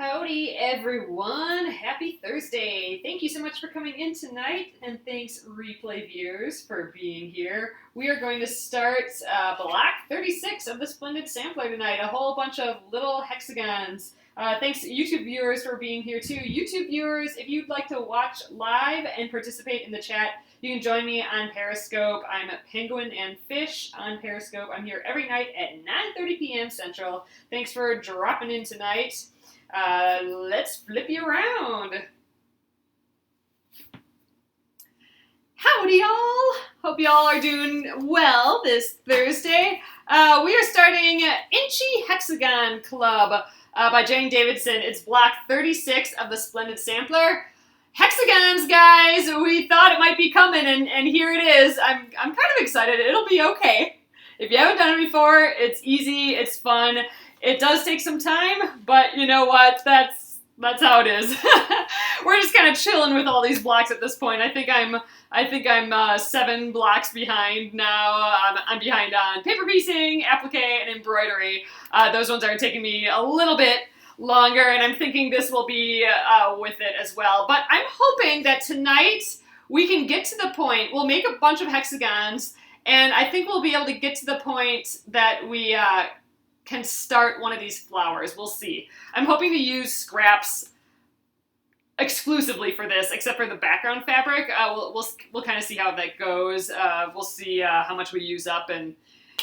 Howdy everyone, happy Thursday. Thank you so much for coming in tonight, and thanks replay viewers for being here. We are going to start block 36 of the Splendid Sampler tonight, a whole bunch of little hexagons. Thanks YouTube viewers for being here too. YouTube viewers, if you'd like to watch live and participate in the chat, you can join me on Periscope. I'm at penguinandfish on Periscope. I'm here every night at 9:30 p.m. Central. Thanks for dropping in tonight. Let's flip you around. Howdy y'all! Hope y'all are doing well this Thursday. We are starting Inchy Hexagon Club by Jane Davidson. It's block 36 of the Splendid Sampler. Hexagons, guys! We thought it might be coming, and here it is. I'm kind of excited. It'll be okay. If you haven't done it before, it's easy, it's fun. It does take some time, but you know what? That's how it is. We're just kind of chilling with all these blocks at this point. I think I'm 7 blocks behind now. I'm behind on paper piecing, applique, and embroidery. Those ones are taking me a little bit longer, and I'm thinking this will be with it as well. But I'm hoping that tonight we can get to the point. We'll make a bunch of hexagons, and I think we'll be able to get to the point that we can start one of these flowers. We'll see. I'm hoping to use scraps exclusively for this, except for the background fabric. We'll kind of see how that goes. We'll see how much we use up, and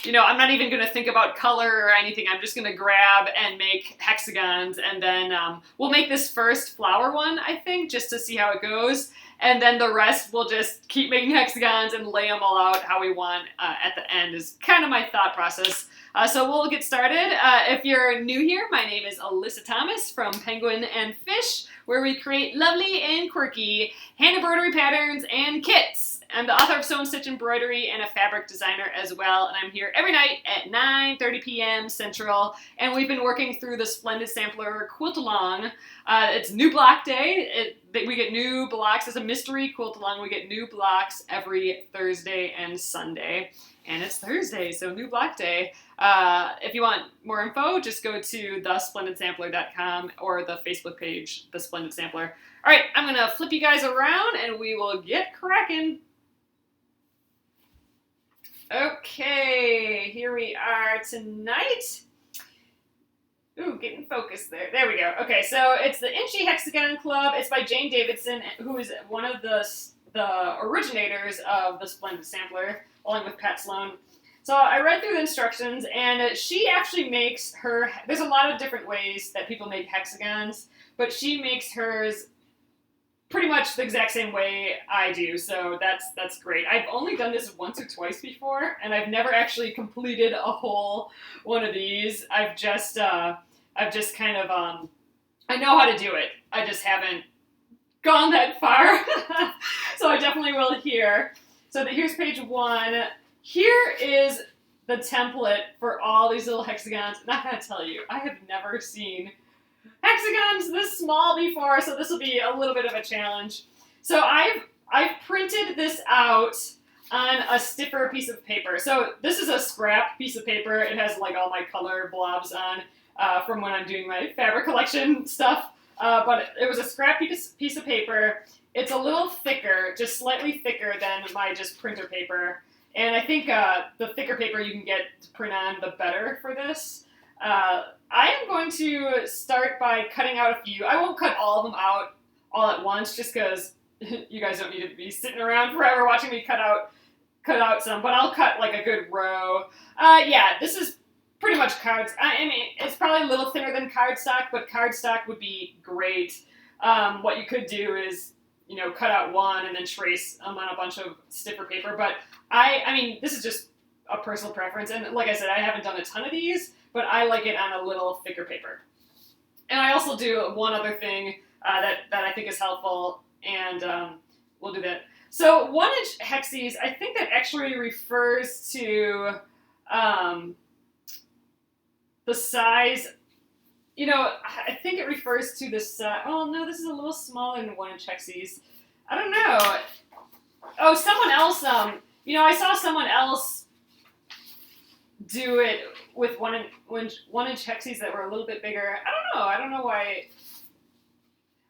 you know, I'm not even going to think about color or anything. I'm just going to grab and make hexagons, and then we'll make this first flower one, I think, just to see how it goes. And then the rest, we'll just keep making hexagons and lay them all out how we want at the end is kind of my thought process. So we'll get started. If you're new here, my name is Alyssa Thomas from Penguin and Fish, where we create lovely and quirky hand embroidery patterns and kits. I'm the author of Sew and Stitch Embroidery and a fabric designer as well, and I'm here every night at 9:30 p.m. Central, and we've been working through the Splendid Sampler Quilt-along. It's new block day. We get new blocks. It's a mystery quilt-along. We get new blocks every Thursday and Sunday, and it's Thursday, so new block day. If you want more info, just go to thesplendidsampler.com or the Facebook page, The Splendid Sampler. All right, I'm going to flip you guys around, and we will get cracking. Okay, here we are tonight. Ooh, getting focused there. There we go. Okay, so it's the Inchy Hexagon Club. It's by Jane Davidson, who is one of the originators of the Splendid Sampler, along with Pat Sloan. So I read through the instructions, and she actually makes her... There's a lot of different ways that people make hexagons, but she makes hers pretty much the exact same way I do, so that's great. I've only done this once or twice before, and I've never actually completed a whole one of these. I've just kind of, I know how to do it. I just haven't gone that far. So I definitely will here. So here's page 1. Here is the template for all these little hexagons. And I gotta tell you, I have never seen hexagons this small before, so this will be a little bit of a challenge. So I've printed this out on a stiffer piece of paper. So this is a scrap piece of paper. It has like all my color blobs on from when I'm doing my fabric collection stuff. But it was a scrap piece of paper. It's a little thicker, just slightly thicker than my just printer paper. And I think the thicker paper you can get to print on, the better for this. I am going to start by cutting out a few. I won't cut all of them out all at once, just because you guys don't need to be sitting around forever watching me cut out some, but I'll cut like a good row. Yeah, this is pretty much cards. I mean, it's probably a little thinner than cardstock, but cardstock would be great. What you could do is, you know, cut out one and then trace them on a bunch of stiffer paper, but I mean, this is just a personal preference, and like I said, I haven't done a ton of these, but I like it on a little thicker paper. And I also do one other thing that I think is helpful, and we'll do that. So 1-inch hexes, I think that actually refers to the size. You know, I think it refers to the size. Oh no, this is a little smaller than 1-inch hexes. I don't know. Oh, someone else. You know, I saw someone else do it with one inch hexes that were a little bit bigger. I don't know why.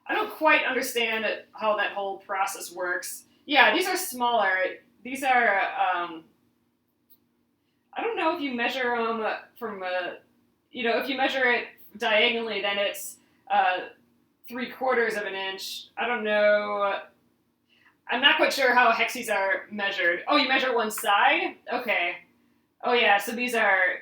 I don't quite understand how that whole process works. Yeah, these are smaller. These are, I don't know if you measure them from, if you measure it diagonally, then it's 3/4 of an inch. I don't know. I'm not quite sure how hexes are measured. Oh, you measure one side? Okay. Oh yeah, so these are,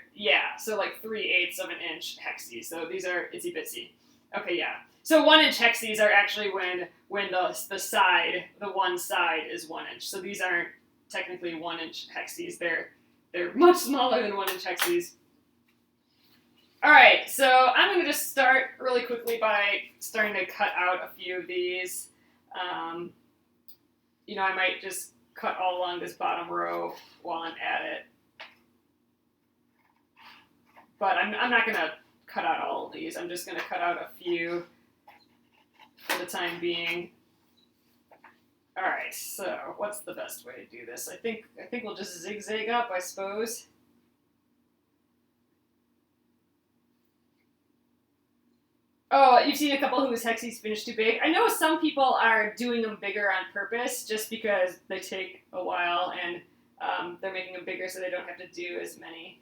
so like 3/8 of an inch hexes. So these are itsy bitsy. Okay, yeah. So 1 inch hexes are actually when the side, the one side is 1 inch. So these aren't technically 1 inch hexes. They're much smaller than 1 inch hexes. All right, so I'm going to just start really quickly by starting to cut out a few of these. I might just cut all along this bottom row while I'm at it. But I'm not going to cut out all of these. I'm just going to cut out a few for the time being. All right, so what's the best way to do this? I think we'll just zigzag up, I suppose. Oh, you've seen a couple whose hexes finished too big. I know some people are doing them bigger on purpose just because they take a while and they're making them bigger so they don't have to do as many.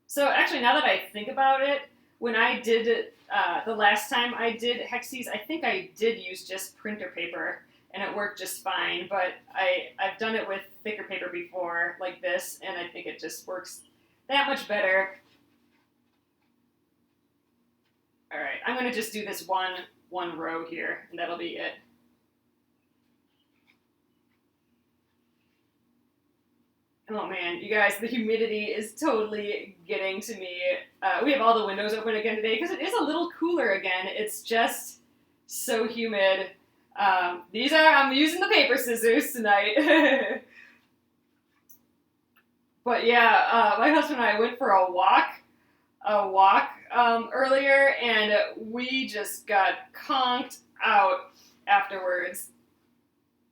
So actually, now that I think about it, when I did it, the last time I did hexes, I think I did use just printer paper, and it worked just fine. But I've done it with thicker paper before, like this, and I think it just works that much better. All right, I'm going to just do this one row here, and that'll be it. Oh man, you guys, the humidity is totally getting to me. We have all the windows open again today because it is a little cooler again. It's just so humid. I'm using the paper scissors tonight. But yeah, my husband and I went for a walk earlier, and we just got conked out afterwards.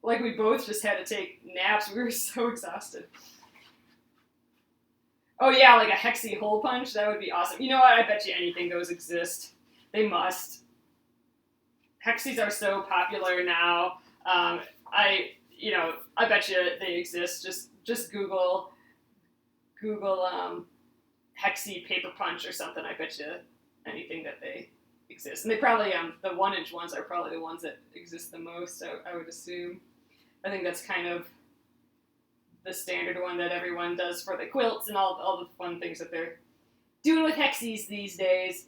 Like we both just had to take naps. We were so exhausted. Oh yeah, like a hexy hole punch, that would be awesome. You know what, I bet you anything those exist. They must. Hexes are so popular now. I bet you they exist. Just Google hexy paper punch or something. I bet you anything that they exist. And they probably, the 1 inch ones are probably the ones that exist the most, I would assume. I think that's kind of the standard one that everyone does for the quilts and all the fun things that they're doing with hexes these days.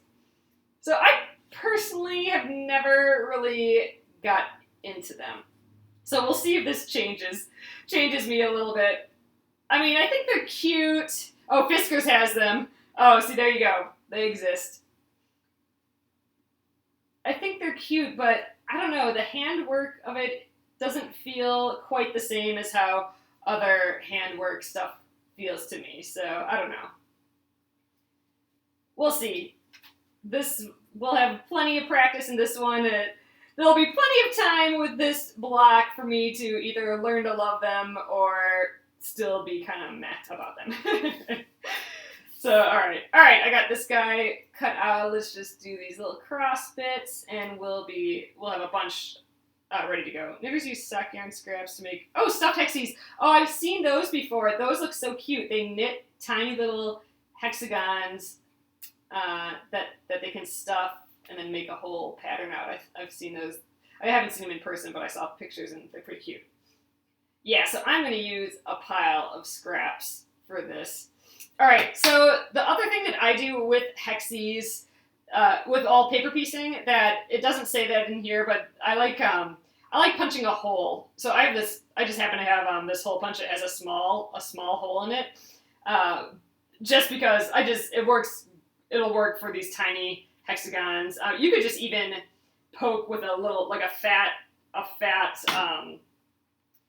So I personally have never really got into them. So we'll see if this changes me a little bit. I mean, I think they're cute. Oh, Fiskars has them. Oh, see, there you go. They exist. I think they're cute, but I don't know. The handwork of it doesn't feel quite the same as how other handwork stuff feels to me. So, I don't know. We'll see. We'll have plenty of practice in this one. There'll be plenty of time with this block for me to either learn to love them or still be kind of meh about them. So, all right, I got this guy cut out. Let's just do these little cross bits, and we'll have a bunch ready to go. Knitters use sock yarn scraps to make, stuffed hexes. Oh, I've seen those before. Those look so cute. They knit tiny little hexagons that they can stuff and then make a whole pattern out. I've seen those. I haven't seen them in person, but I saw pictures, and they're pretty cute. Yeah, so I'm going to use a pile of scraps for this. All right, so the other thing that I do with hexes, with all paper piecing, that it doesn't say that in here, but I like punching a hole. So I have this. I just happen to have this hole punch that has a small hole in it, just because it works. It'll work for these tiny hexagons. You could just even poke with a little, like a fat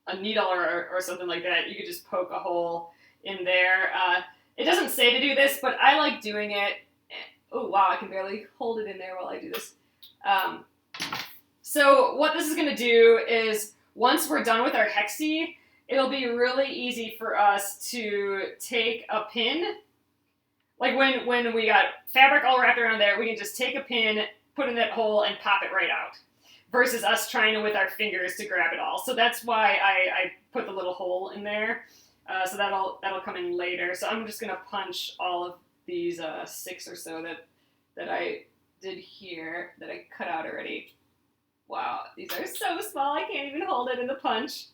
a needle or something like that. You could just poke a hole in there. It doesn't say to do this, but I like doing it. Oh, wow, I can barely hold it in there while I do this. So what this is going to do is, once we're done with our hexie, it'll be really easy for us to take a pin. Like when we got fabric all wrapped around there, we can just take a pin, put in that hole, and pop it right out. Versus us trying to, with our fingers, to grab it all. So that's why I put the little hole in there. So that'll come in later. So I'm just going to punch all of these 6 or so that I did here, that I cut out already. Wow, these are so small, I can't even hold it in the punch.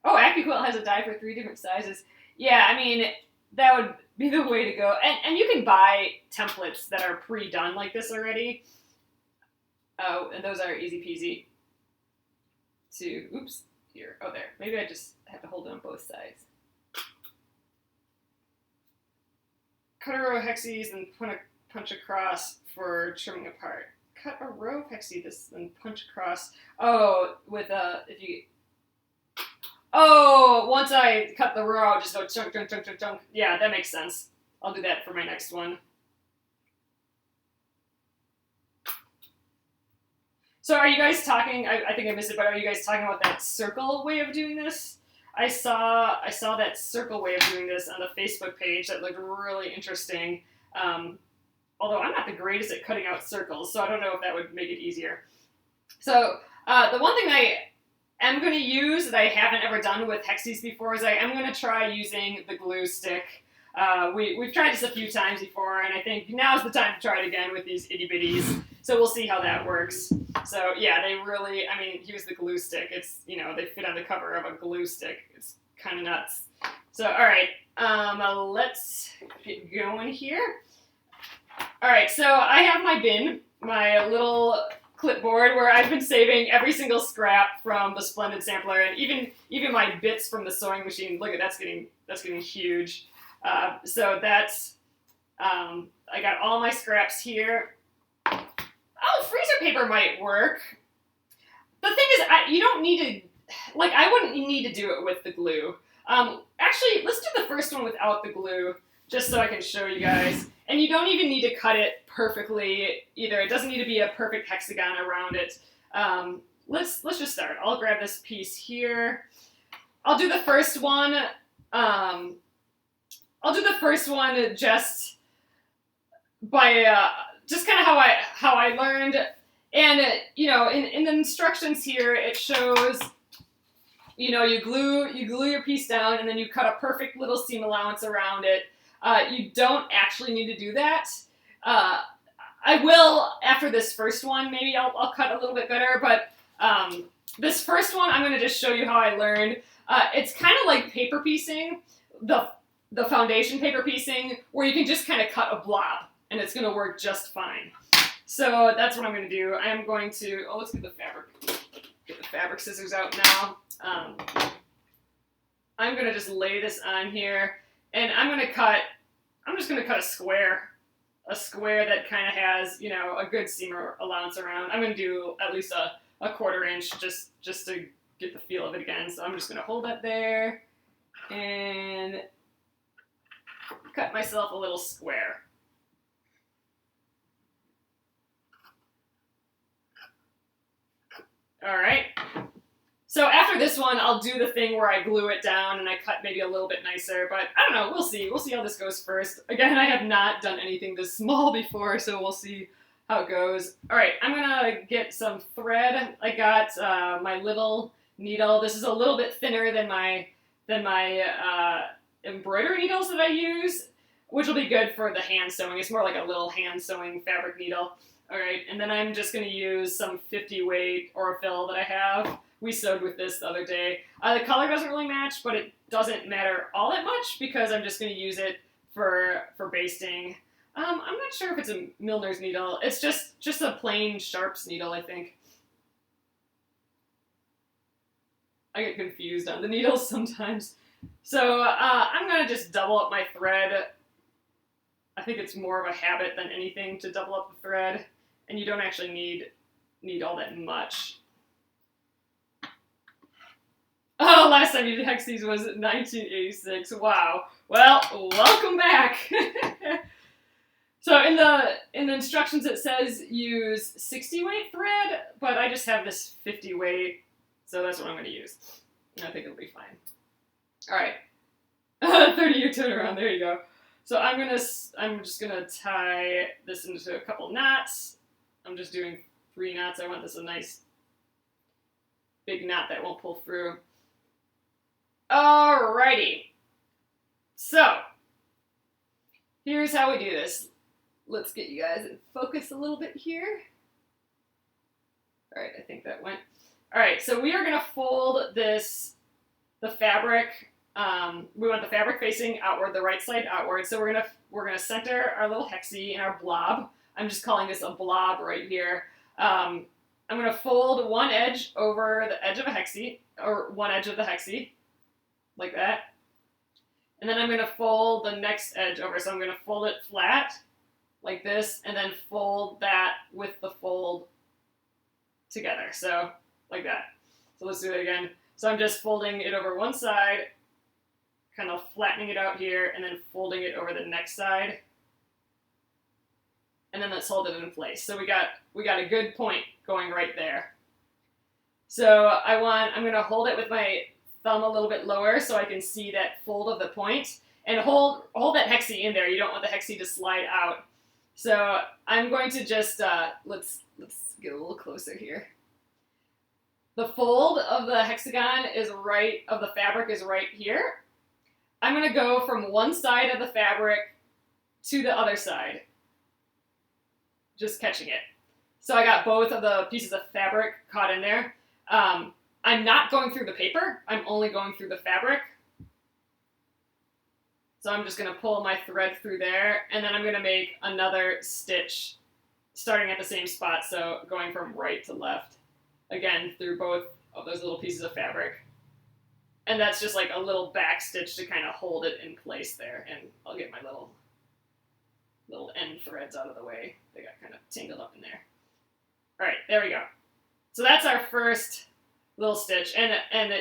Oh, AccuQuilt has a die for 3 different sizes. Yeah, I mean, that would be the way to go. And you can buy templates that are pre-done like this already. Oh, and those are easy peasy to, oops, here, oh there. Maybe I just have to hold it on both sides. Cut a row of hexes and punch across for trimming apart. Cut a row of hexes and punch across. Oh, with if you, oh, once I cut the row, I'll just go chunk, chunk, chunk, chunk, chunk. Yeah, that makes sense. I'll do that for my next one. So are you guys talking, I think I missed it, but are you guys talking about that circle way of doing this? I saw that circle way of doing this on the Facebook page that looked really interesting. Although I'm not the greatest at cutting out circles, so I don't know if that would make it easier. So the one thing I am going to use that I haven't ever done with hexes before is I am going to try using the glue stick. We've tried this a few times before, and I think now's the time to try it again with these itty bitties. So we'll see how that works. So yeah, they really, I mean, here's the glue stick. It's, you know, they fit on the cover of a glue stick. It's kind of nuts. So, all right, let's get going here. All right, so I have my bin, my little clipboard where I've been saving every single scrap from the Splendid Sampler, and even my bits from the sewing machine. Look at that's getting huge. So that's I got all my scraps here. Oh, freezer paper might work. The thing is, you don't need to, like, I wouldn't need to do it with the glue. Actually, let's do the first one without the glue, just so I can show you guys. And you don't even need to cut it perfectly either. It doesn't need to be a perfect hexagon around it. Let's just start. I'll grab this piece here. I'll do the first one. Just by just kind of how I learned. And you know, in the instructions here, it shows, you know, you glue your piece down, and then you cut a perfect little seam allowance around it. You don't actually need to do that. I will after this first one. Maybe I'll cut a little bit better, but this first one I'm going to just show you how I learned. It's kind of like paper piecing, the foundation paper piecing, where you can just kind of cut a blob, and it's going to work just fine. So that's what I'm going to do. I am going to, let's get the fabric scissors out now. I'm going to just lay this on here, and I'm just going to cut a square that kind of has, you know, a good seam allowance around. I'm going to do at least a 1/4 inch just to get the feel of it again. So I'm just going to hold that there and cut myself a little square. All right. So after this one, I'll do the thing where I glue it down and I cut maybe a little bit nicer, but I don't know, we'll see. We'll see how this goes first. Again, I have not done anything this small before, so we'll see how it goes. All right, I'm gonna get some thread. I got my little needle. This is a little bit thinner than my embroidery needles that I use, which will be good for the hand sewing. It's more like a little hand sewing fabric needle. All right, and then I'm just gonna use some 50 weight Aurifil that I have. We sewed with this the other day. The color doesn't really match, but it doesn't matter all that much because I'm just going to use it for basting. I'm not sure if it's a Milner's needle. It's just a plain Sharps needle, I think. I get confused on the needles sometimes. So I'm going to just double up my thread. I think it's more of a habit than anything to double up the thread, and you don't actually need all that much. Oh, last time you did hexes was 1986. Wow. Well, welcome back. So in the instructions it says use 60 weight thread, but I just have this 50 weight, so that's what I'm going to use. I think it'll be fine. All right. 30-year turnaround. There you go. So I'm just gonna tie this into a couple knots. I'm just doing 3 knots. I want this a nice big knot that won't pull through. Alrighty. So here's how we do this. Let's get you guys in focus a little bit here. All right, I think that went. All right, so we are gonna fold the fabric. We want the fabric facing outward, the right side outward. So we're gonna center our little hexie in our blob. I'm just calling this a blob right here. I'm gonna fold one edge over the edge of a hexie, or one edge of the hexie, like that. And then I'm gonna fold the next edge over. So I'm gonna fold it flat, like this, and then fold that with the fold together. So like that. So let's do it again. So I'm just folding it over one side, kind of flattening it out here, and then folding it over the next side. And then let's hold it in place. So we got a good point going right there. So I'm gonna hold it with my thumb a little bit lower so I can see that fold of the point. And hold that hexie in there. You don't want the hexie to slide out. So I'm going to just, let's get a little closer here. The fold of the hexagon of the fabric is right here. I'm going to go from one side of the fabric to the other side, just catching it. So I got both of the pieces of fabric caught in there. I'm not going through the paper. I'm only going through the fabric. So I'm just going to pull my thread through there, and then I'm going to make another stitch starting at the same spot, so going from right to left, again, through both of those little pieces of fabric. And that's just like a little back stitch to kind of hold it in place there. And I'll get my little end threads out of the way. They got kind of tangled up in there. All right, there we go. So that's our first little stitch. And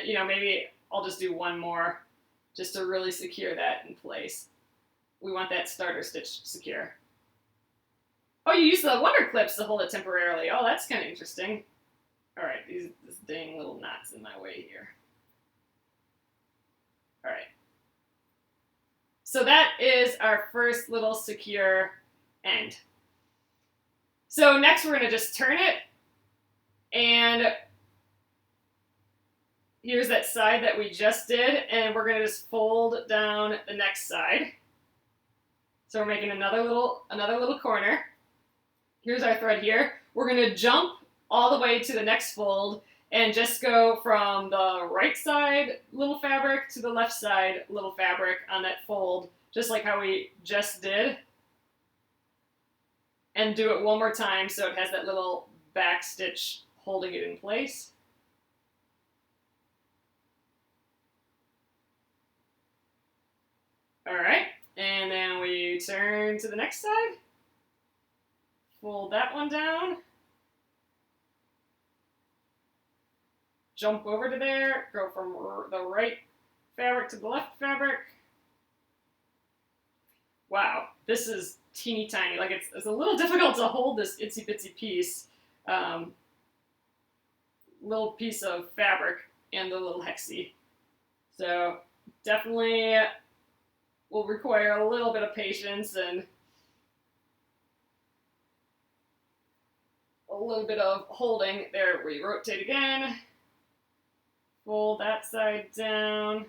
you know, maybe I'll just do one more just to really secure that in place. We want that starter stitch secure. Oh, you use the wonder clips to hold it temporarily. Oh, that's kind of interesting. All right, this dang little knot's in my way here. All right. So that is our first little secure end. So next we're going to just turn it, and here's that side that we just did, and we're going to just fold down the next side. So we're making another little corner. Here's our thread here. We're going to jump all the way to the next fold and just go from the right side little fabric to the left side little fabric on that fold, just like how we just did. And do it one more time so it has that little back stitch holding it in place. All right, and then we turn to the next side. Fold that one down. Jump over to there, go from the right fabric to the left fabric. Wow, this is teeny tiny. Like it's a little difficult to hold this itsy bitsy piece, little piece of fabric and the little hexie. So definitely will require a little bit of patience and a little bit of holding. There, we rotate again. Fold that side down.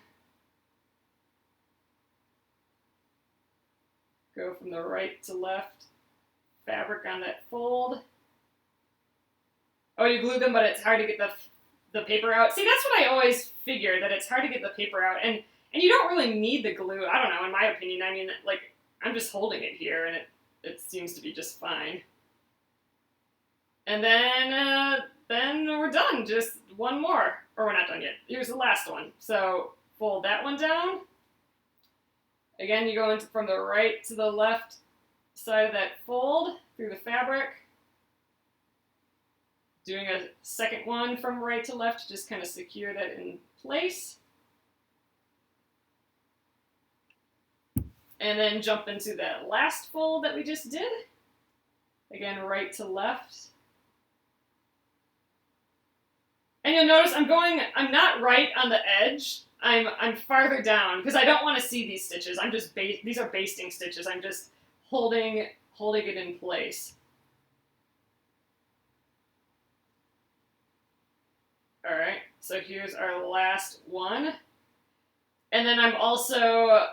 Go from the right to left. Fabric on that fold. Oh, you glue them, but it's hard to get the paper out. See, that's what I always figured, that it's hard to get the paper out. And you don't really need the glue. I don't know, in my opinion. I mean, like, I'm just holding it here, and it seems to be just fine. And then we're done. Just one more. Or we're not done yet. Here's the last one. So fold that one down. Again, you go from the right to the left side of that fold through the fabric. Doing a second one from right to left to just kind of secure that in place. And then jump into that last fold that we just did. Again, right to left. And you'll notice I'm not right on the edge. I'm farther down because I don't want to see these stitches. I'm just these are basting stitches. I'm just holding it in place. All right, so here's our last one. And then I'm also,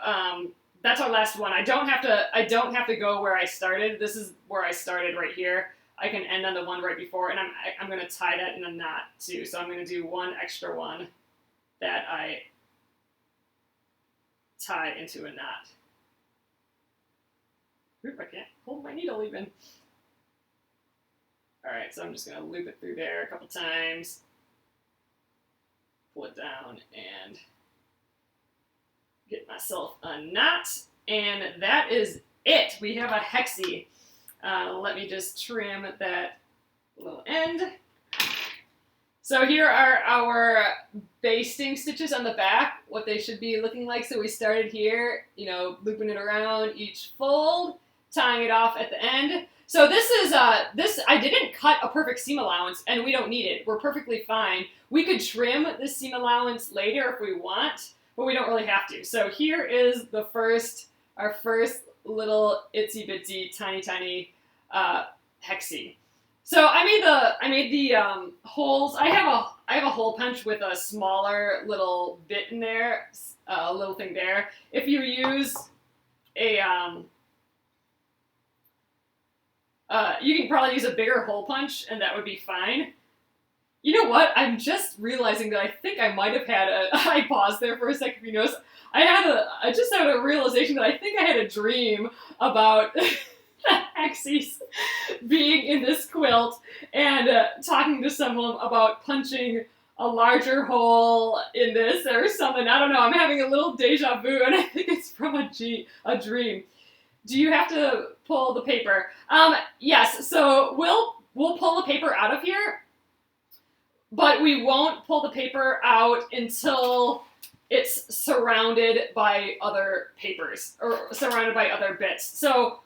that's our last one. I don't have to go where I started. This is where I started right here. I can end on the one right before, and I'm going to tie that in a knot too. So I'm going to do one extra one that I tie into a knot. Oop, I can't hold my needle even. All right, so I'm just going to loop it through there a couple times, pull it down, and get myself a knot. And that is it. We have a hexie. Let me just trim that little end. So here are our basting stitches on the back, what they should be looking like. So we started here, you know, looping it around each fold, tying it off at the end. So this is, I didn't cut a perfect seam allowance, and we don't need it. We're perfectly fine. We could trim this seam allowance later if we want, but we don't really have to. So here is our first little itsy bitsy tiny hexie. So I made the holes. I have a hole punch with a smaller little bit in there, a little thing there. If you use a you can probably use a bigger hole punch, and that would be fine. You know what? I'm just realizing that I think I might have had I paused there for a second. If you notice, I just had a realization that I think I had a dream about hexies being in this quilt and talking to someone about punching a larger hole in this or something. I don't know. I'm having a little deja vu, and I think it's from a dream. Do you have to pull the paper? Yes. So we'll pull the paper out of here, but we won't pull the paper out until it's surrounded by other papers or surrounded by other bits. So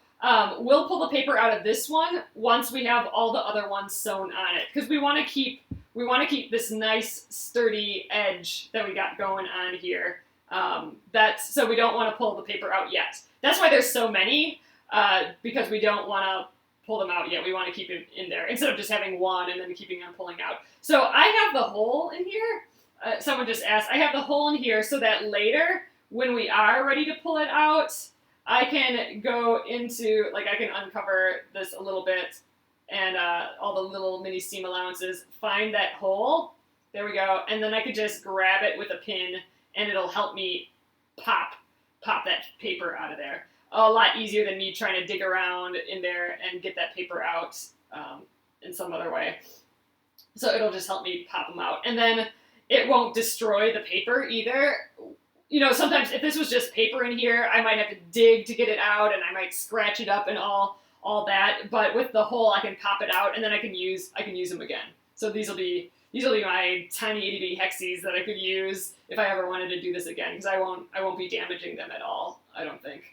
we'll pull the paper out of this one once we have all the other ones sewn on it, because we want to keep this nice sturdy edge that we got going on here. So we don't want to pull the paper out yet. That's why there's so many, because we don't want to pull them out yet. We want to keep it in there instead of just having one and then keeping on pulling out. So I have the hole in here. Someone just asked. I have the hole in here so that later, when we are ready to pull it out, I can go into, like, I can uncover this a little bit and all the little mini seam allowances, find that hole. There we go. And then I could just grab it with a pin, and it'll help me pop that paper out of there. A lot easier than me trying to dig around in there and get that paper out in some other way. So it'll just help me pop them out. And then it won't destroy the paper either. You know, sometimes if this was just paper in here, I might have to dig to get it out, and I might scratch it up and all that. But with the hole, I can pop it out, and then I can use them again. So these will be my tiny itty bitty hexies that I could use if I ever wanted to do this again, because I won't be damaging them at all, I don't think,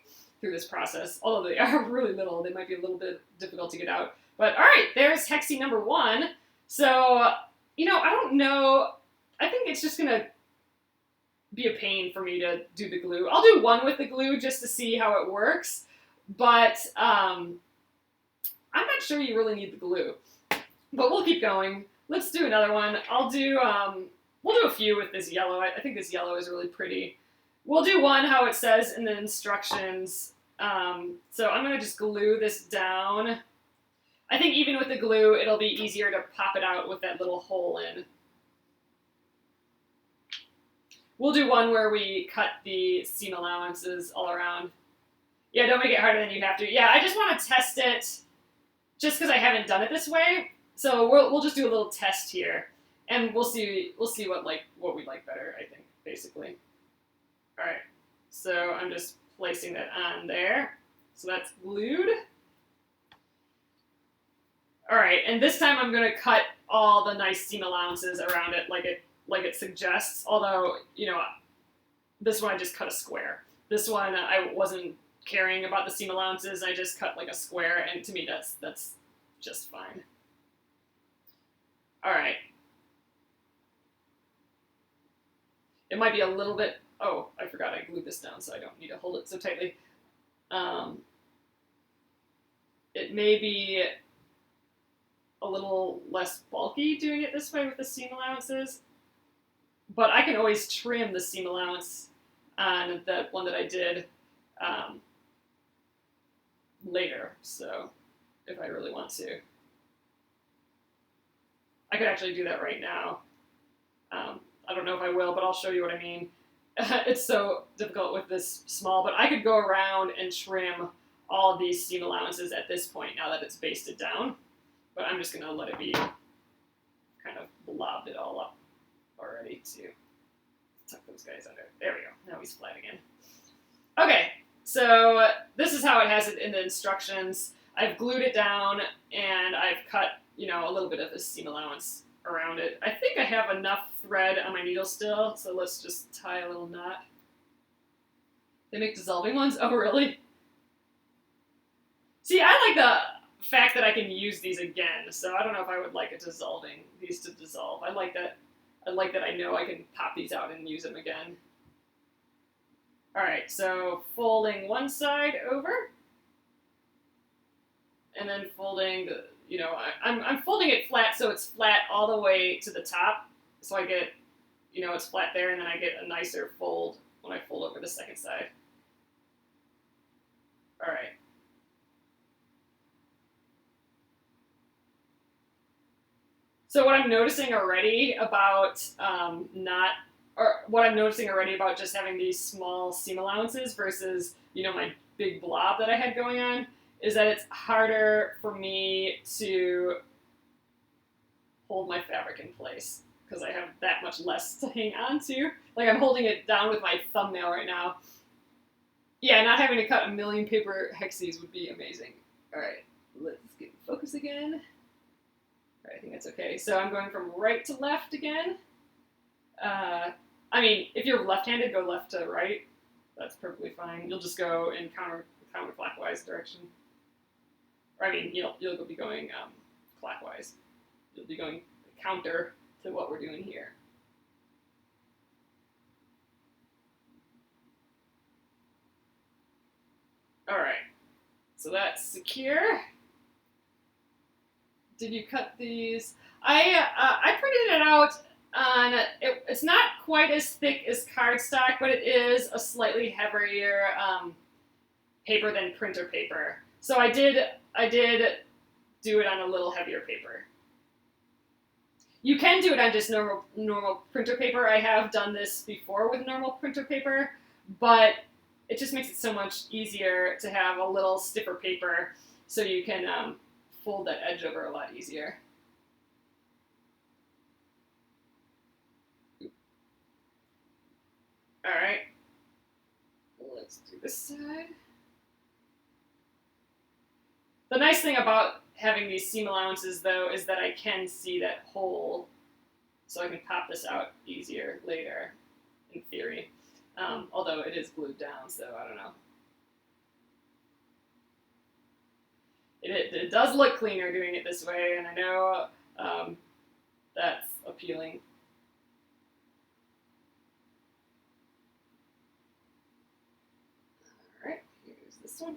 through this process. Although they are really little, they might be a little bit difficult to get out. But all right, there's hexie number 1. So, you know, I don't know. I think it's just gonna be a pain for me to do the glue. I'll do one with the glue just to see how it works, but I'm not sure you really need the glue. But we'll keep going. Let's do another one. I'll do, we'll do a few with this yellow. I think this yellow is really pretty. We'll do one how it says in the instructions. So I'm going to just glue this down. I think even with the glue, it'll be easier to pop it out with that little hole in. We'll do one where we cut the seam allowances all around. Yeah, don't make it harder than you have to. Yeah, I just want to test it just because I haven't done it this way. So we'll just do a little test here, and we'll see what we like better, I think, basically. All right, so I'm just placing that on there. So that's glued. All right, and this time I'm going to cut all the nice seam allowances around it like it suggests, although, you know, this one I just cut a square. This one I wasn't caring about the seam allowances, I just cut like a square, and to me that's just fine. All right. it might be a little bit, oh, I forgot I glued this down, so I don't need to hold it so tightly. It may be a little less bulky doing it this way with the seam allowances, but I can always trim the seam allowance on the one that I did later, so if I really want to. I could actually do that right now. I don't know if I will, but I'll show you what I mean. It's so difficult with this small, but I could go around and trim all of these seam allowances at this point now that it's basted down. But I'm just going to let it be kind of blobbed it all up already to tuck those guys under. There we go. Now he's flat again. Okay, so this is how it has it in the instructions. I've glued it down and I've cut, you know, a little bit of a seam allowance around it. I think I have enough thread on my needle still, so let's just tie a little knot. They make dissolving ones? Oh, really? See, I like the fact that I can use these again, so I don't know if I would like these to dissolve. I like that I know I can pop these out and use them again. All right, so folding one side over, and then folding the, you know, I'm folding it flat so it's flat all the way to the top, so I get, you know, it's flat there, and then I get a nicer fold when I fold over the second side. All right. So what I'm noticing already about what I'm noticing already about just having these small seam allowances versus, you know, my big blob that I had going on is that it's harder for me to hold my fabric in place because I have that much less to hang on to. Like I'm holding it down with my thumbnail right now. Yeah, not having to cut a million paper hexes would be amazing. All right, let's get in focus again. All right, I think that's okay. So I'm going from right to left again. I mean, if you're left-handed, go left to right. That's perfectly fine. You'll just go in counterclockwise direction. Or I mean, you'll be going clockwise. You'll be going counter to what we're doing here. All right, so that's secure. Did you cut these? I printed it out on, it's not quite as thick as cardstock, but it is a slightly heavier paper than printer paper. So I did do it on a little heavier paper. You can do it on just normal printer paper. I have done this before with normal printer paper, but it just makes it so much easier to have a little stiffer paper so you can fold that edge over a lot easier. All right, let's do this side. The nice thing about having these seam allowances, though, is that I can see that hole, so I can pop this out easier later, in theory. Although it is glued down, so I don't know. It does look cleaner doing it this way, and I know that's appealing. All right, here's this one.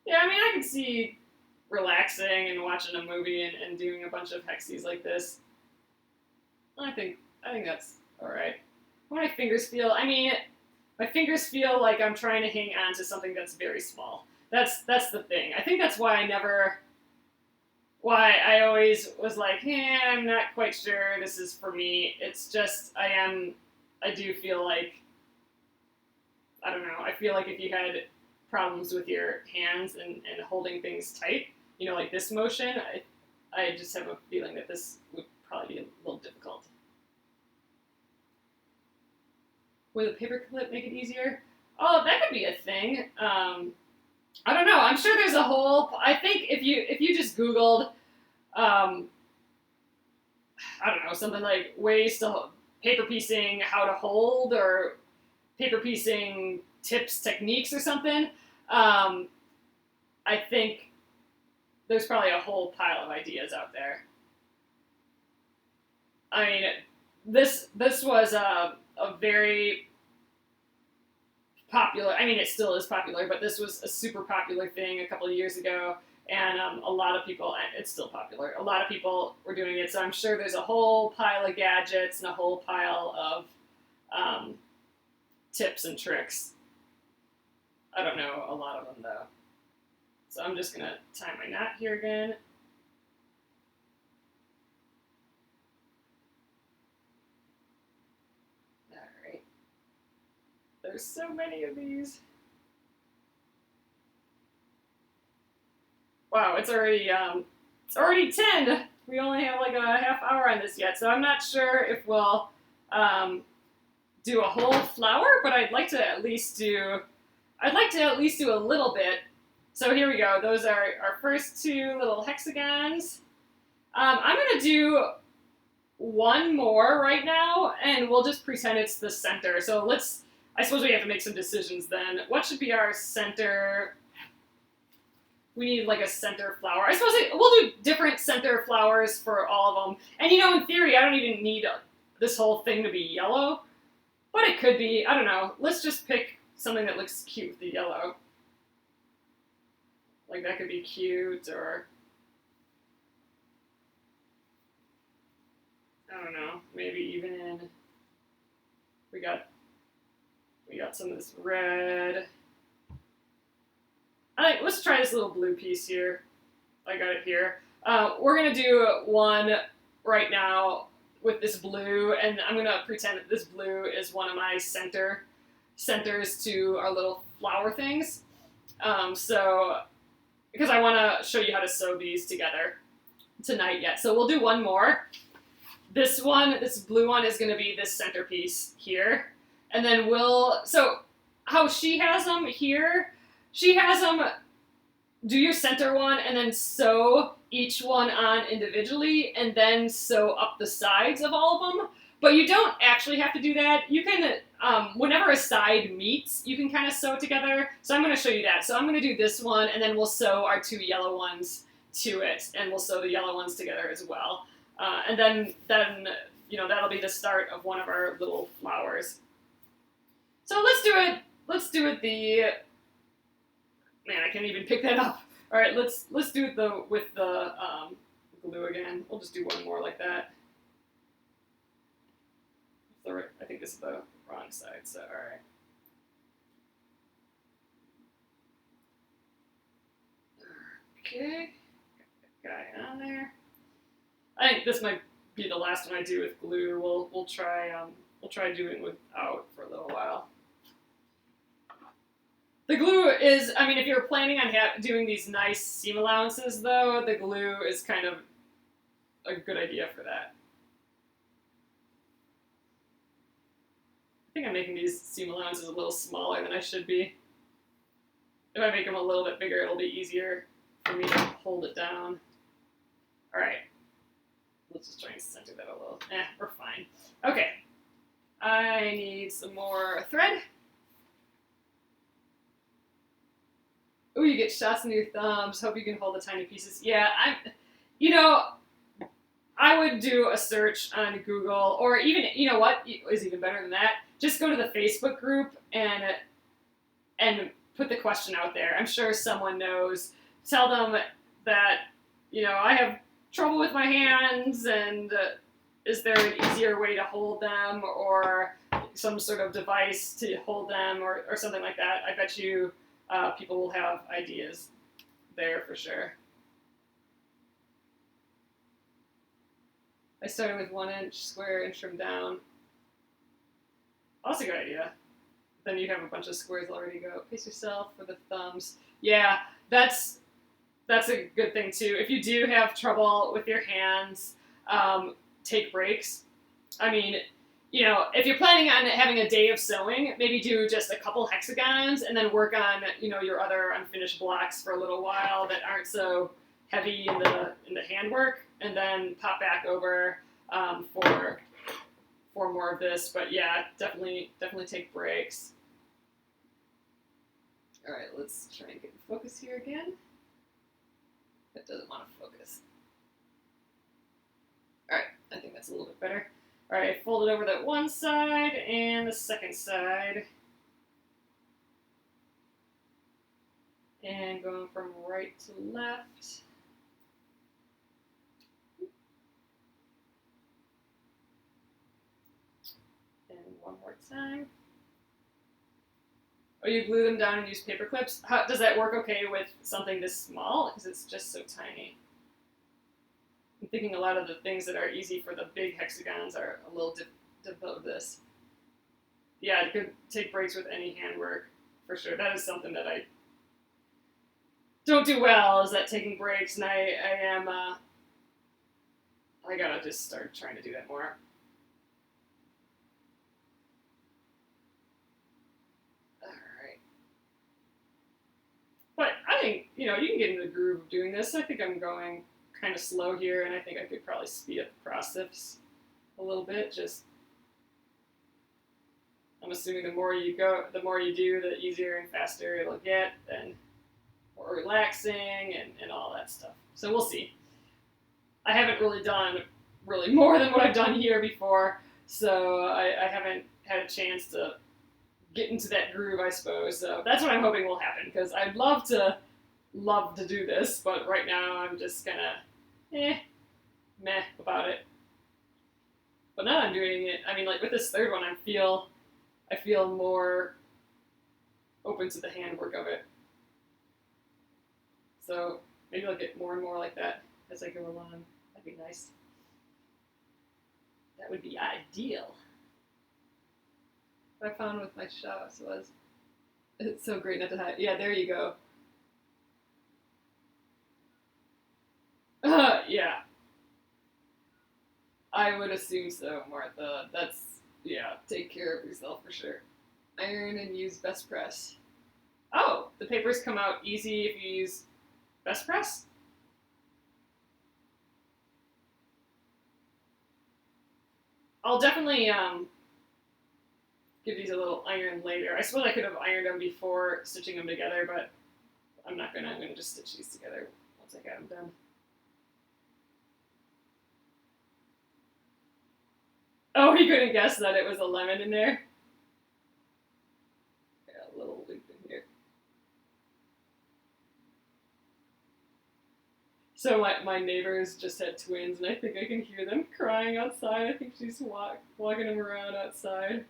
Yeah, I mean, I can see relaxing and watching a movie and doing a bunch of hexes like this. I think that's all right. How my fingers feel? I mean, my fingers feel like I'm trying to hang on to something that's very small. That's the thing. I think that's why I always was like, I'm not quite sure this is for me. It's just I do feel like, I don't know, I feel like if you had problems with your hands and holding things tight, you know, like this motion, I just have a feeling that this would probably be a little difficult. Would a paper clip make it easier? Oh, that could be a thing. I don't know. I'm sure there's a whole. I think if you just Googled, I don't know, something like ways to paper piecing, how to hold, or paper piecing tips, techniques, or something. I think there's probably a whole pile of ideas out there. I mean, this was a very popular, I mean, it still is popular, but this was a super popular thing a couple of years ago, and a lot of people, it's still popular, a lot of people were doing it, so I'm sure there's a whole pile of gadgets and a whole pile of tips and tricks. I don't know a lot of them, though. So I'm just going to tie my knot here again. Alright. There's so many of these. Wow, it's already 10. We only have like a half hour on this yet, so I'm not sure if we'll do a whole flower, but I'd like to at least do a little bit. So here we go. Those are our first two little hexagons. I'm going to do one more right now, and we'll just pretend it's the center. So I suppose we have to make some decisions then. What should be our center? We need like a center flower. I suppose we'll do different center flowers for all of them. And in theory, I don't even need this whole thing to be yellow, but it could be. I don't know. Let's just pick something that looks cute with the yellow. Like that could be cute, or I don't know, maybe even we got some of this red. Let's try this little blue piece here. I got it here. We're gonna do one right now with this blue, and I'm gonna pretend that this blue is one of my centers to our little flower things. So because I want to show you how to sew these together tonight yet. So we'll do one more. This blue one is going to be this centerpiece here. And then so how she has them here, she has them, do your center one and then sew each one on individually and then sew up the sides of all of them. But you don't actually have to do that. You can, whenever a side meets, you can kind of sew it together. So I'm going to show you that. So I'm going to do this one, and then we'll sew our two yellow ones to it, and we'll sew the yellow ones together as well. And then that'll be the start of one of our little flowers. So let's do it. Let's do it man, I can't even pick that up. All right, let's do it with the glue again. We'll just do one more like that. I think this is the wrong side, so alright. Okay, got that guy on there. I think this might be the last one I do with glue. We'll try doing without for a little while. The glue is, I mean, if you're planning on doing these nice seam allowances, though, the glue is kind of a good idea for that. I think I'm making these seam allowances a little smaller than I should be. If I make them a little bit bigger, it'll be easier for me to hold it down. All right. Let's just try and center that a little. We're fine. Okay. I need some more thread. Oh, you get shots into your thumbs. Hope you can hold the tiny pieces. Yeah, I would do a search on Google, or even, what is even better than that? Just go to the Facebook group and put the question out there. I'm sure someone knows. Tell them that, I have trouble with my hands, and is there an easier way to hold them, or some sort of device to hold them, or something like that. I bet you people will have ideas there for sure. I started with 1 inch square and trimmed down. That's a good idea. Then you have a bunch of squares already to go. Pace yourself for the thumbs. Yeah, that's a good thing too. If you do have trouble with your hands, take breaks. I mean, if you're planning on having a day of sewing, maybe do just a couple hexagons and then work on, your other unfinished blocks for a little while that aren't so heavy in the handwork, and then pop back over for more of this. But yeah, definitely take breaks. All right, let's try and get in focus here again. That doesn't want to focus. All right, I think that's a little bit better. All right, fold it over that one side and the second side. And going from right to left. And one more time. Oh, you glue them down and use paper clips? How, does that work okay with something this small? Because it's just so tiny. I'm thinking a lot of the things that are easy for the big hexagons are a little difficult with this. Yeah, it could take breaks with any handwork, for sure. That is something that I don't do well, is that taking breaks, and I gotta just start trying to do that more. But I think, you know, you can get into the groove of doing this. I think I'm going kind of slow here, and I think I could probably speed up the process a little bit. Just, I'm assuming the more you do, the easier and faster it'll get, and more relaxing and all that stuff. So we'll see. I haven't really done more than what I've done here before, so I haven't had a chance to get into that groove, I suppose. So that's what I'm hoping will happen, because I'd love to do this, but right now I'm just kind of meh about it. But now I'm doing it. I mean, like with this third one, I feel more open to the handwork of it. So maybe I'll get more and more like that as I go along. That'd be nice. That would be ideal. What I found with my shots was, it's so great not to hide. Yeah, there you go. Yeah. I would assume so, Martha. That's, yeah, take care of yourself for sure. Iron and use best press. Oh, the papers come out easy if you use best press? I'll definitely give these a little iron later. I suppose I could have ironed them before stitching them together, but I'm not gonna. I'm gonna just stitch these together once I got them done. Oh, he couldn't guess that it was a lemon in there. Got a little loop in here. So my neighbors just had twins, and I think I can hear them crying outside. I think she's walking them around outside.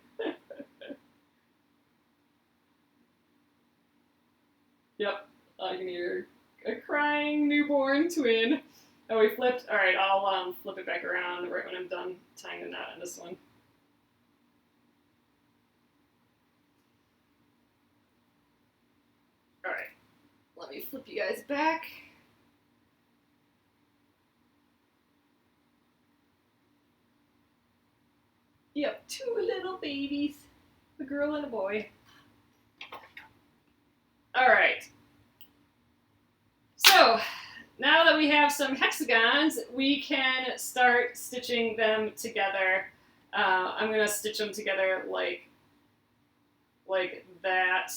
Yep, I can hear a crying newborn twin. Oh, we flipped. All right, I'll flip it back around right when I'm done tying the knot on this one. All right, let me flip you guys back. Yep, two little babies, a girl and a boy. All right. So now that we have some hexagons, we can start stitching them together. I'm gonna stitch them together like that.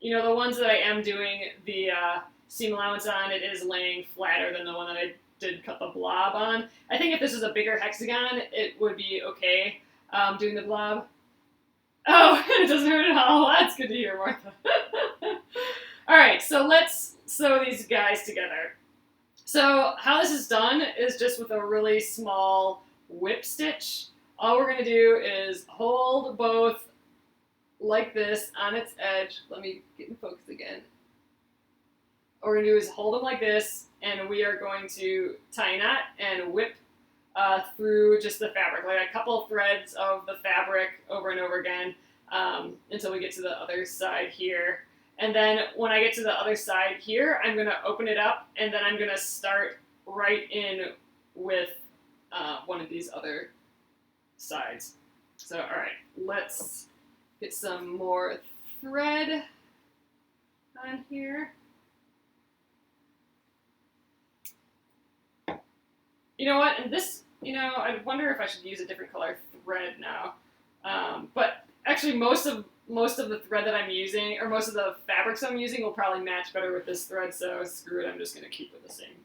You know, the ones that I am doing the seam allowance on, it is laying flatter than the one that I did cut the blob on. I think if this was a bigger hexagon, it would be okay doing the blob. Oh, it doesn't hurt at all. That's good to hear, Martha. All right, so let's sew these guys together. So how this is done is just with a really small whip stitch. All we're going to do is hold both like this on its edge. Let me get in focus again. What we're going to do is hold them like this, and we are going to tie a knot and whip through just the fabric, like a couple threads of the fabric over and over again until we get to the other side here. And then when I get to the other side here, I'm going to open it up, and then I'm going to start right in with one of these other sides. So, all right, let's get some more thread on here. You know what? And this, you know, I wonder if I should use a different color thread now. But actually, most of the thread that I'm using, or most of the fabrics I'm using, will probably match better with this thread. So screw it. I'm just going to keep with the same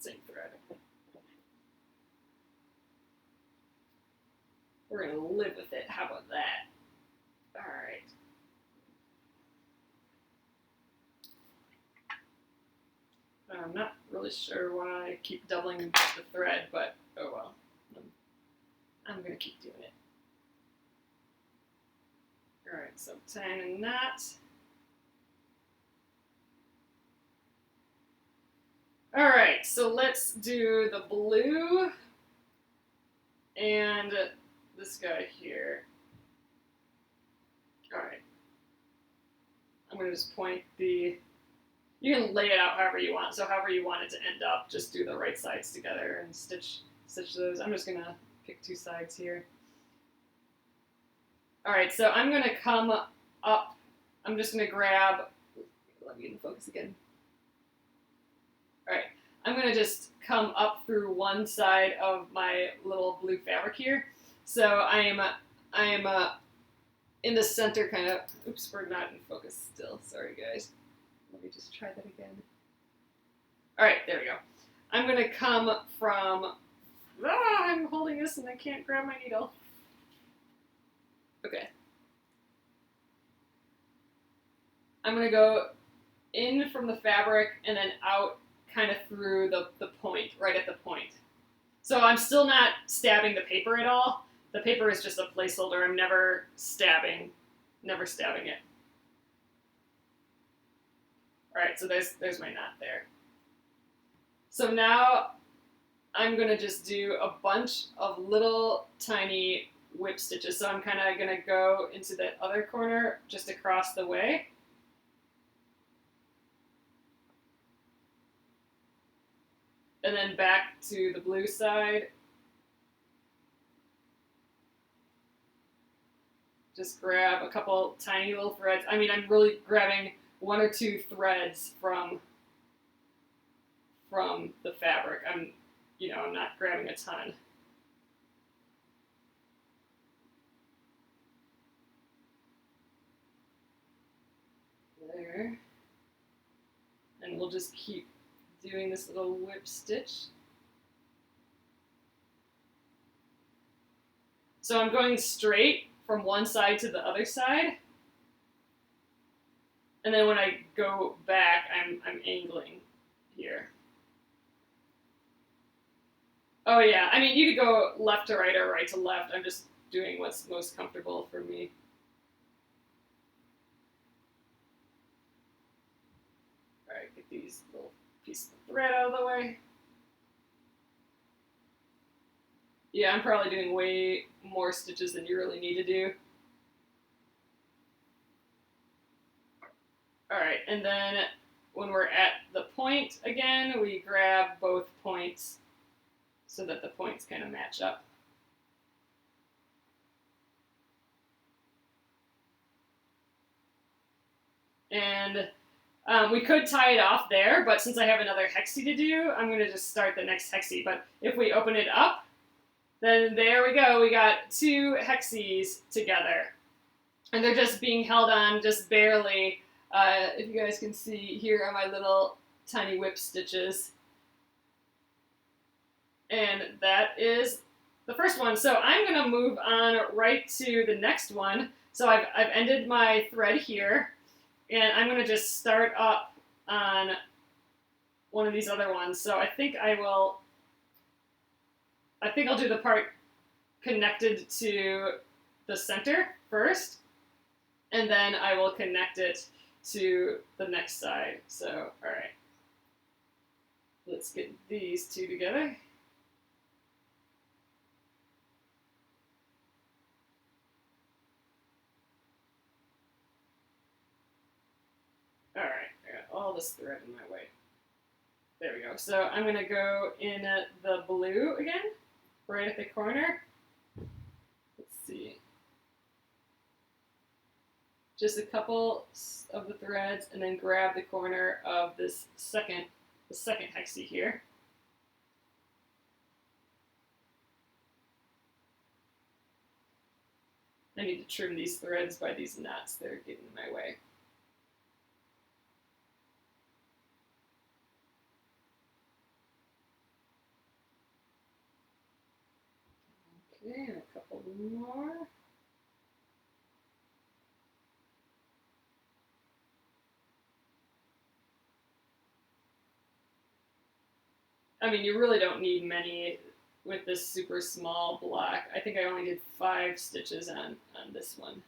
thread. We're gonna live with it. How about that? All right. I'm not really sure why I keep doubling the thread, but oh well. I'm gonna keep doing it. All right, so tying a knot. All right, so let's do the blue and this guy here. All right. I'm gonna just point the, you can lay it out however you want. So however you want it to end up, just do the right sides together and stitch those. I'm just gonna pick two sides here. All right, so I'm gonna come up. I'm just gonna grab, let me get in focus again. All right, I'm gonna just come up through one side of my little blue fabric here. So I am in the center kind of, oops, we're not in focus still. Sorry guys. Let me just try that again. All right, there we go. I'm gonna come from, I'm holding this and I can't grab my needle. Okay. I'm gonna go in from the fabric and then out kind of through the point, right at the point. So I'm still not stabbing the paper at all. The paper is just a placeholder. I'm never stabbing it. All right, so there's my knot there. So now I'm gonna just do a bunch of little tiny whip stitches. So I'm kind of gonna go into the other corner just across the way. And then back to the blue side. Just grab a couple tiny little threads. I mean, I'm really grabbing one or two threads from the fabric. I'm not grabbing a ton. There. And we'll just keep doing this little whip stitch. So I'm going straight from one side to the other side. And then when I go back, I'm angling here. Oh yeah, I mean, you could go left to right or right to left. I'm just doing what's most comfortable for me. All right, get these little pieces of thread out of the way. Yeah, I'm probably doing way more stitches than you really need to do. All right, and then when we're at the point again, we grab both points so that the points kind of match up. And we could tie it off there, but since I have another hexie to do, I'm going to just start the next hexie. But if we open it up, then there we go. We got two hexies together. And they're just being held on just barely. If you guys can see, here are my little tiny whip stitches. And that is the first one. So I'm going to move on right to the next one. So I've ended my thread here. And I'm going to just start up on one of these other ones. So I think I'll do the part connected to the center first, and then I will connect it to the next side. So, all right. Let's get these two together. All right, I got all this thread in my way. There we go. So I'm going to go in the blue again, right at the corner. Let's see. Just a couple of the threads, and then grab the corner of this the second hexie here. I need to trim these threads by these knots. They're getting in my way. Okay, and a couple more. I mean, you really don't need many with this super small block. I think I only did 5 stitches on this one.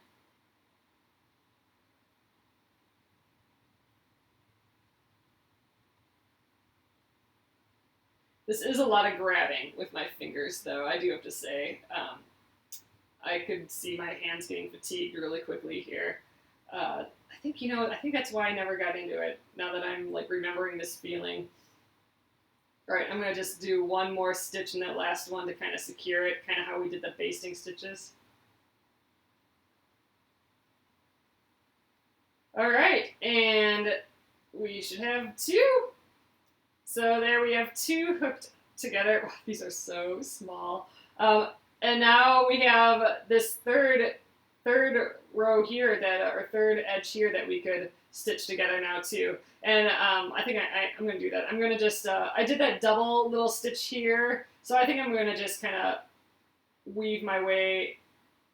This is a lot of grabbing with my fingers, though, I do have to say. I could see my hands getting fatigued really quickly here. I think, I think that's why I never got into it, now that I'm, like, remembering this feeling. All right, I'm going to just do one more stitch in that last one to kind of secure it, kind of how we did the basting stitches. All right, and we should have 2. So there we have 2 hooked together. Wow, these are so small. And now we have this third row here or third edge here that we could stitch together now too. And I think I'm going to do that. I'm going to just, I did that double little stitch here, so I think I'm going to just kind of weave my way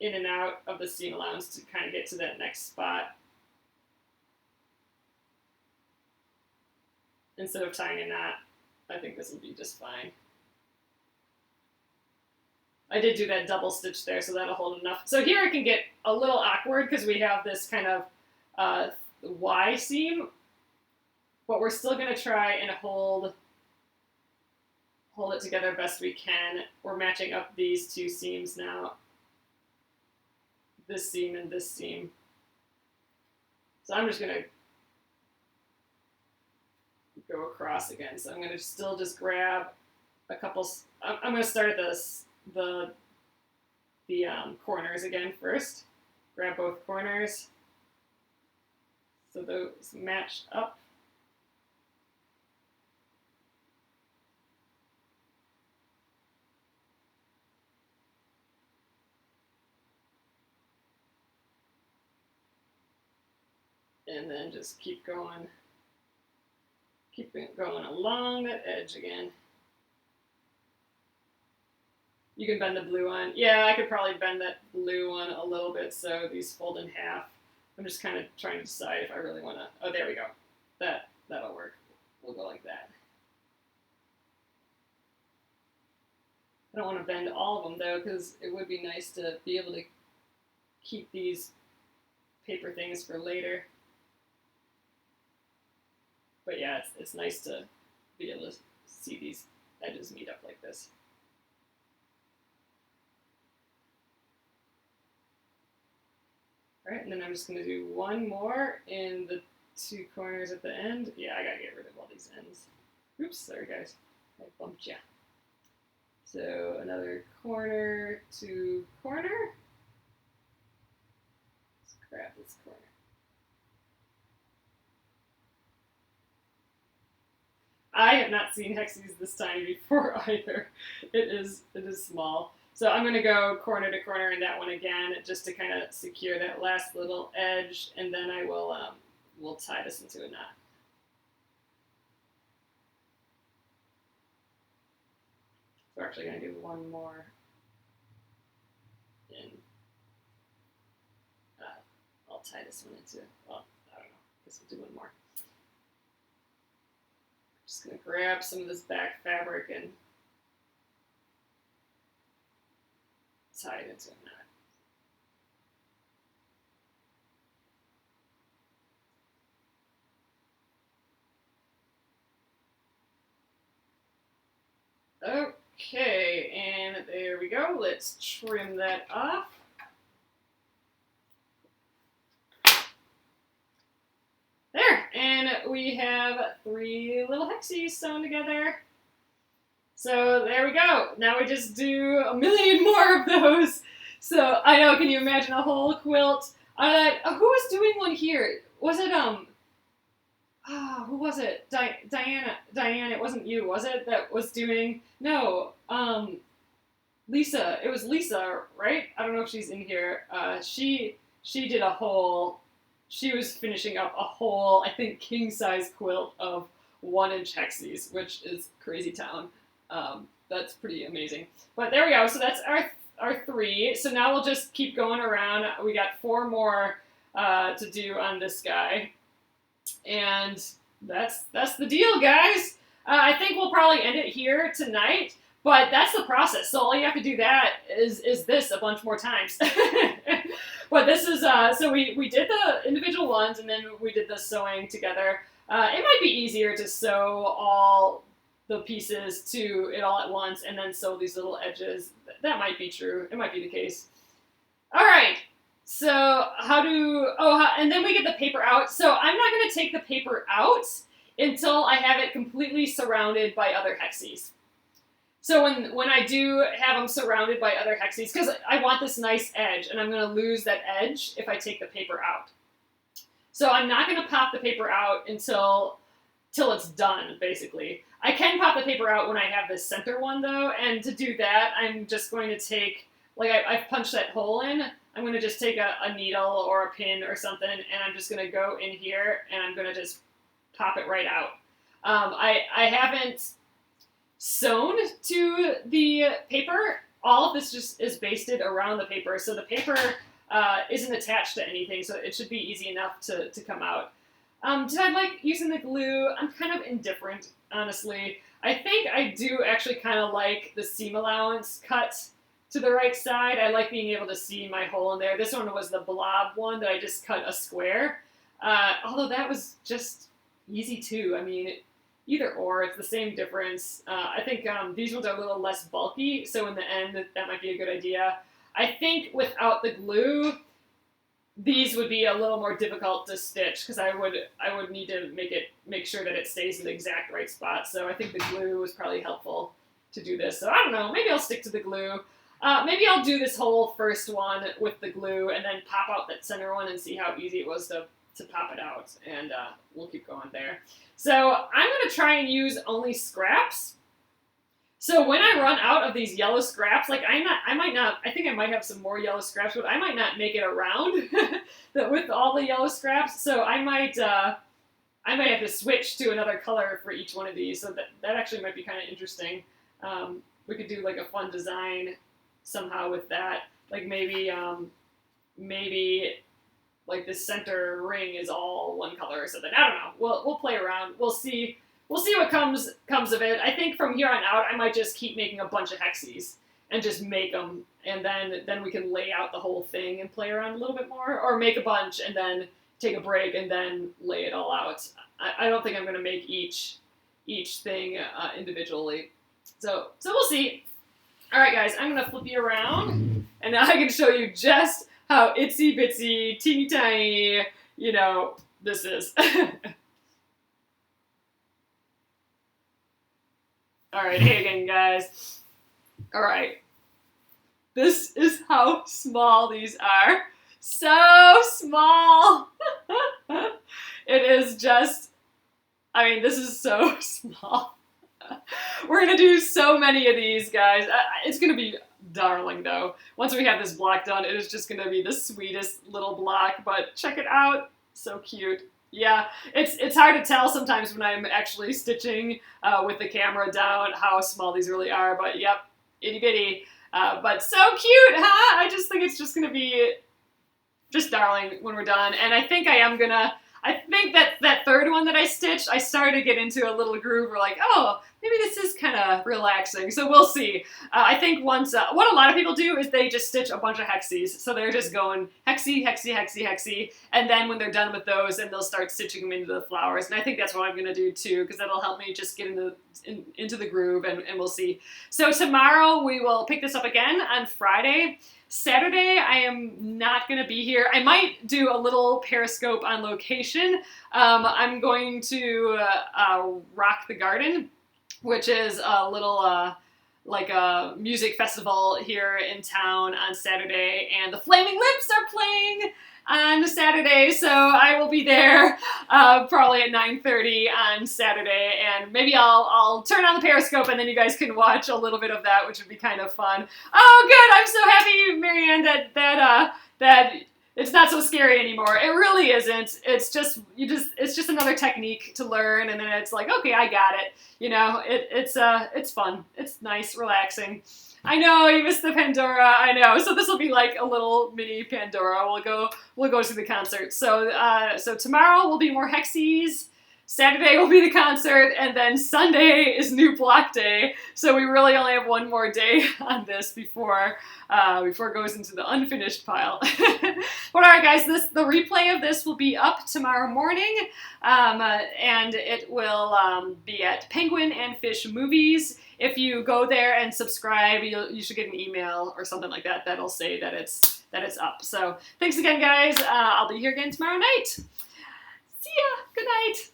in and out of the seam allowance to kind of get to that next spot, instead of tying a knot. I think this will be just fine. I did do that double stitch there, so that'll hold enough. So here it can get a little awkward because we have this kind of Y seam, but we're still going to try and hold it together best we can. We're matching up these 2 seams now, this seam and this seam. So I'm just going to go across again. So I'm going to still just grab a couple. I'm going to start at the corners again first. Grab both corners so those match up. And then just keep going along that edge again. You can bend the blue one. Yeah, I could probably bend that blue one a little bit so these fold in half. I'm just kind of trying to decide if I really want to. Oh, there we go. That'll work. We'll go like that. I don't want to bend all of them though, because it would be nice to be able to keep these paper things for later. But yeah, it's nice to be able to see these edges meet up like this. All right, and then I'm just going to do one more in the 2 corners at the end. Yeah, I got to get rid of all these ends. Oops, sorry guys, I bumped ya. So another corner to corner. Let's grab this corner. I have not seen hexes this tiny before either. It is small. So I'm going to go corner to corner in that one again, just to kind of secure that last little edge, and then I will we'll tie this into a knot. So we're actually going to do one more in. I'll tie this one into, well, I don't know, I guess we'll do one more. Just going to grab some of this back fabric and tie it into a knot. Okay, and there we go. Let's trim that off. There, and we have 3 little hexies sewn together. So there we go. Now we just do a million more of those. So I know, can you imagine a whole quilt? Who was doing one here? Was it who was it? Diana, it wasn't you, was it? That was doing, no, Lisa, it was Lisa, right? I don't know if she's in here. She did a whole, she was finishing up a whole, I think, king-size quilt of 1-inch hexies, which is crazy town. That's pretty amazing. But there we go, so that's our 3. So now we'll just keep going around. We got 4 more to do on this guy. And that's the deal, guys. I think we'll probably end it here tonight, but that's the process. So all you have to do that is this a bunch more times. But this is, so we did the individual ones, and then we did the sewing together. It might be easier to sew all the pieces to it all at once and then sew these little edges. That might be true. It might be the case. All right. So and then we get the paper out. So I'm not going to take the paper out until I have it completely surrounded by other hexes. So when I do have them surrounded by other hexes, because I want this nice edge, and I'm going to lose that edge if I take the paper out. So I'm not going to pop the paper out till it's done, basically. I can pop the paper out when I have this center one, though, and to do that, I'm just going to take, like I've punched that hole in, I'm going to just take a needle or a pin or something, and I'm just going to go in here, and I'm going to just pop it right out. I haven't sewn to the paper. All of this just is basted around the paper, so the paper isn't attached to anything, so it should be easy enough to come out. Did I like using the glue? I'm kind of indifferent, honestly. I think I do actually kind of like the seam allowance cut to the right side. I like being able to see my hole in there. This one was the blob one that I just cut a square. Although that was just easy too. I mean, either or, it's the same difference. I think these ones are a little less bulky, so in the end, that might be a good idea. I think without the glue, these would be a little more difficult to stitch because I would need to make sure that it stays in the exact right spot. So I think the glue was probably helpful to do this. So I don't know, maybe I'll stick to the glue. Maybe I'll do this whole first one with the glue and then pop out that center one and see how easy it was to pop it out, and we'll keep going there. So I'm going to try and use only scraps. So when I run out of these yellow scraps, like I think I might have some more yellow scraps, but I might not make it around with all the yellow scraps. So I might have to switch to another color for each one of these. So that actually might be kind of interesting. We could do like a fun design somehow with that. Like maybe like the center ring is all one color or something. I don't know. We'll play around. We'll see what comes of it. I think from here on out, I might just keep making a bunch of hexes and just make them, and then we can lay out the whole thing and play around a little bit more, or make a bunch and then take a break and then lay it all out. I don't think I'm going to make each thing individually. So we'll see. All right, guys, I'm going to flip you around, and now I can show you just how itsy bitsy, teeny tiny, this is. All right, hey again, guys. All right. This is how small these are. So small. It is just, this is so small. We're going to do so many of these, guys. It's going to be darling, though. Once we have this block done, it is just going to be the sweetest little block, but check it out. So cute. Yeah, it's hard to tell sometimes when I'm actually stitching with the camera down how small these really are, but yep, itty bitty. But so cute, huh? I just think it's just going to be just darling when we're done. And I think that third one that I stitched, I started to get into a little groove. We're like, oh, maybe this is kind of relaxing. So we'll see. I think once, what a lot of people do is they just stitch a bunch of hexes. So they're just going hexy, hexy, hexy, hexy. And then when they're done with those, then they'll start stitching them into the flowers. And I think that's what I'm going to do too, because that'll help me just get into the groove, and we'll see. So tomorrow we will pick this up again on Friday. Saturday, I am not going to be here. I might do a little Periscope on location. I'm going to Rock the Garden, which is a little like a music festival here in town on Saturday, and the Flaming Lips are playing on Saturday, so I will be there probably at 9:30 on Saturday, and maybe I'll turn on the Periscope and then you guys can watch a little bit of that, which would be kind of fun. Oh, good! I'm so happy, Marianne, that it's not so scary anymore. It really isn't. It's just another technique to learn, and then it's like, okay, I got it. It's fun. It's nice, relaxing. I know, you missed the Pandora, I know. So this will be like a little mini Pandora. We'll go to the concert. So tomorrow will be more hexes. Saturday will be the concert, and then Sunday is new block day. So we really only have one more day on this before it goes into the unfinished pile. But all right, guys, the replay of this will be up tomorrow morning, and it will be at Penguin and Fish Movies. If you go there and subscribe, you should get an email or something like that that'll say that it's up. So thanks again, guys. I'll be here again tomorrow night. See ya. Good night.